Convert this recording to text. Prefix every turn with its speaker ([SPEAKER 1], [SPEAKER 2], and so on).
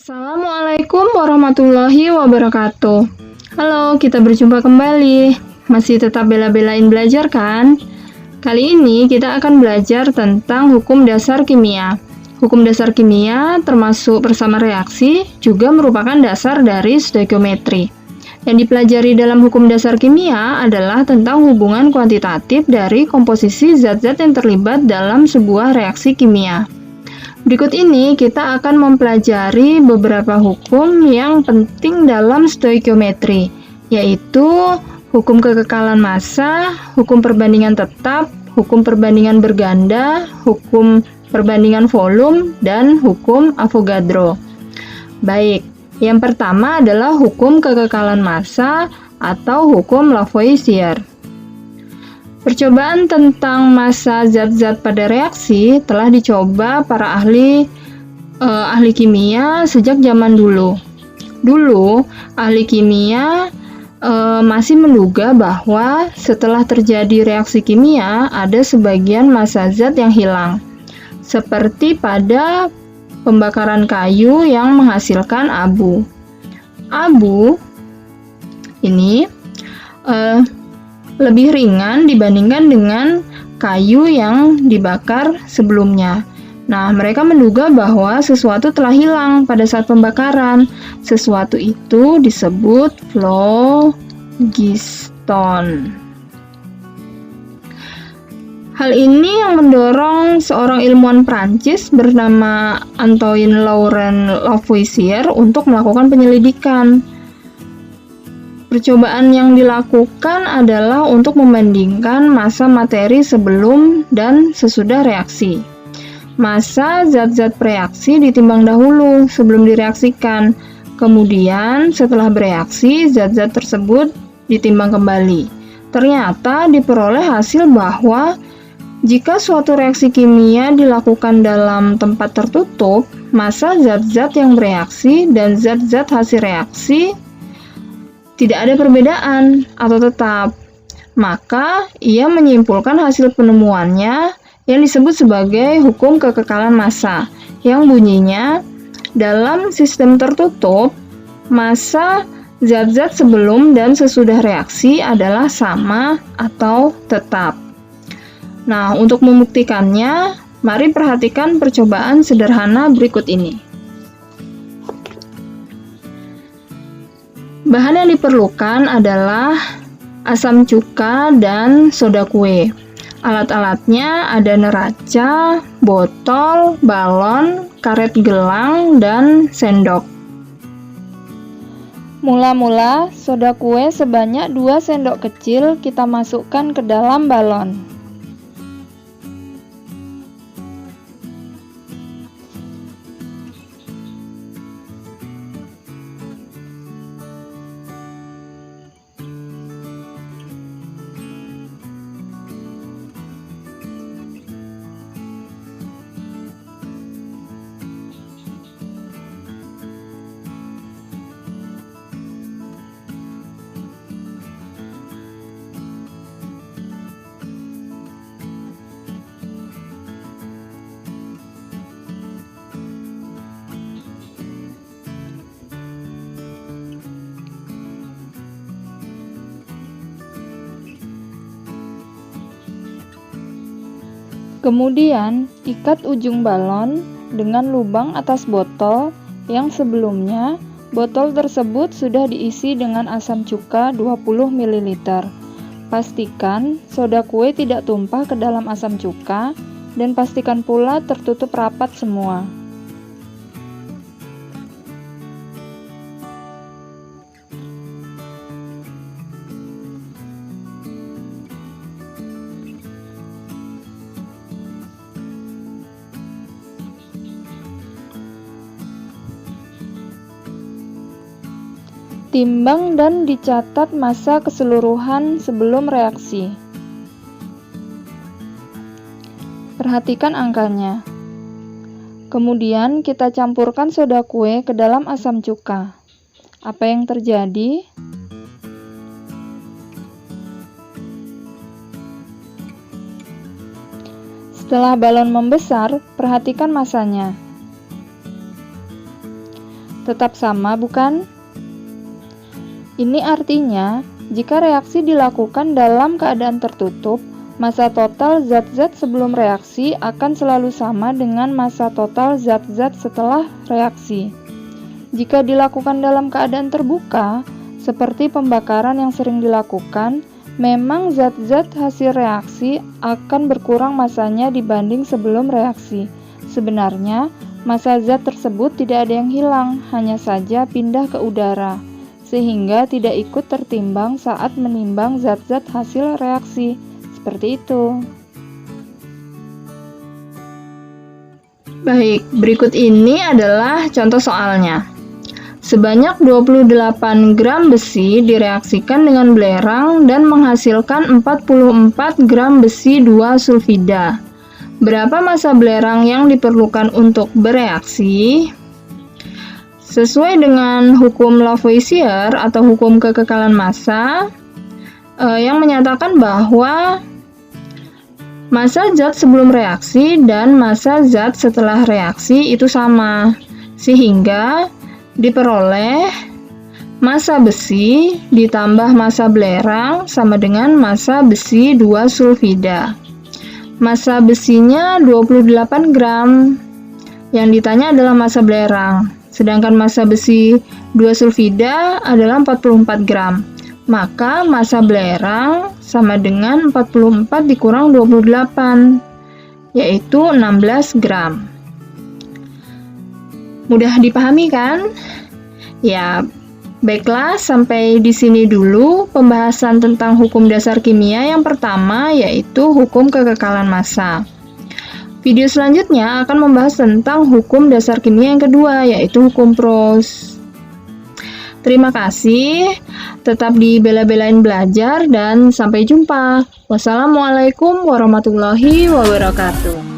[SPEAKER 1] Assalamualaikum warahmatullahi wabarakatuh. Halo, kita berjumpa kembali. Masih tetap bela-belain belajar kan? Kali ini kita akan belajar tentang hukum dasar kimia. Hukum dasar kimia termasuk bersama reaksi juga merupakan dasar dari stoikiometri. Yang dipelajari dalam hukum dasar kimia adalah tentang hubungan kuantitatif dari komposisi zat-zat yang terlibat dalam sebuah reaksi kimia. Berikut ini kita akan mempelajari beberapa hukum yang penting dalam stoikiometri, yaitu hukum kekekalan massa, hukum perbandingan tetap, hukum perbandingan berganda, hukum perbandingan volume, dan hukum Avogadro. Baik, yang pertama adalah hukum kekekalan massa atau hukum Lavoisier. Percobaan tentang massa zat-zat pada reaksi telah dicoba para ahli kimia sejak zaman dulu. Dulu, ahli kimia masih menduga bahwa setelah terjadi reaksi kimia, ada sebagian massa zat yang hilang, seperti pada pembakaran kayu yang menghasilkan abu. Abu ini lebih ringan dibandingkan dengan kayu yang dibakar sebelumnya. Nah, mereka menduga bahwa sesuatu telah hilang pada saat pembakaran. Sesuatu itu disebut phlogiston. Hal ini yang mendorong seorang ilmuwan Prancis bernama Antoine Laurent Lavoisier untuk melakukan penyelidikan. Percobaan yang dilakukan adalah untuk membandingkan massa materi sebelum dan sesudah reaksi. Massa zat-zat bereaksi ditimbang dahulu sebelum direaksikan. Kemudian setelah bereaksi, zat-zat tersebut ditimbang kembali. Ternyata diperoleh hasil bahwa jika suatu reaksi kimia dilakukan dalam tempat tertutup, massa zat-zat yang bereaksi dan zat-zat hasil reaksi tidak ada perbedaan atau tetap. Maka, ia menyimpulkan hasil penemuannya yang disebut sebagai hukum kekekalan massa, yang bunyinya, dalam sistem tertutup, massa zat-zat sebelum dan sesudah reaksi adalah sama atau tetap. Nah, untuk membuktikannya, mari perhatikan percobaan sederhana berikut ini. Bahan yang diperlukan adalah asam cuka dan soda kue. Alat-alatnya ada neraca, botol, balon, karet gelang, dan sendok. Mula-mula, soda kue sebanyak 2 sendok kecil kita masukkan ke dalam balon. Kemudian, ikat ujung balon dengan lubang atas botol yang sebelumnya botol tersebut sudah diisi dengan asam cuka 20 ml. Pastikan soda kue tidak tumpah ke dalam asam cuka dan pastikan pula tertutup rapat semua. Timbang dan dicatat massa keseluruhan sebelum reaksi. Perhatikan angkanya. Kemudian kita campurkan soda kue ke dalam asam cuka. Apa yang terjadi? Setelah balon membesar, perhatikan massanya.
[SPEAKER 2] tetap sama, bukan? Ini artinya, jika reaksi dilakukan dalam keadaan tertutup, massa total zat-zat sebelum reaksi akan selalu sama dengan massa total zat-zat setelah reaksi. Jika dilakukan dalam keadaan terbuka, seperti pembakaran yang sering dilakukan, memang zat-zat hasil reaksi akan berkurang massanya dibanding sebelum reaksi. Sebenarnya, massa zat tersebut tidak ada yang hilang, hanya saja pindah ke udara, sehingga tidak ikut tertimbang saat menimbang zat-zat hasil reaksi. Seperti itu.
[SPEAKER 1] Baik, berikut ini adalah contoh soalnya. Sebanyak 28 gram besi direaksikan dengan belerang dan menghasilkan 44 gram besi 2 sulfida. Berapa massa belerang yang diperlukan untuk bereaksi? Sesuai dengan hukum Lavoisier atau hukum kekekalan massa yang menyatakan bahwa massa zat sebelum reaksi dan massa zat setelah reaksi itu sama, sehingga diperoleh massa besi ditambah massa belerang sama dengan massa besi 2 sulfida. Massa besinya 28 gram. Yang ditanya adalah massa belerang. Sedangkan massa besi 2 sulfida adalah 44 gram. Maka massa belerang sama dengan 44 dikurang 28, yaitu 16 gram. Mudah dipahami kan? Ya, baiklah, sampai di sini dulu pembahasan tentang hukum dasar kimia yang pertama, yaitu hukum kekekalan massa. Video selanjutnya akan membahas tentang hukum dasar kimia yang kedua, yaitu hukum Proust. Terima kasih, tetap dibela-belain belajar dan sampai jumpa. Wassalamualaikum warahmatullahi wabarakatuh.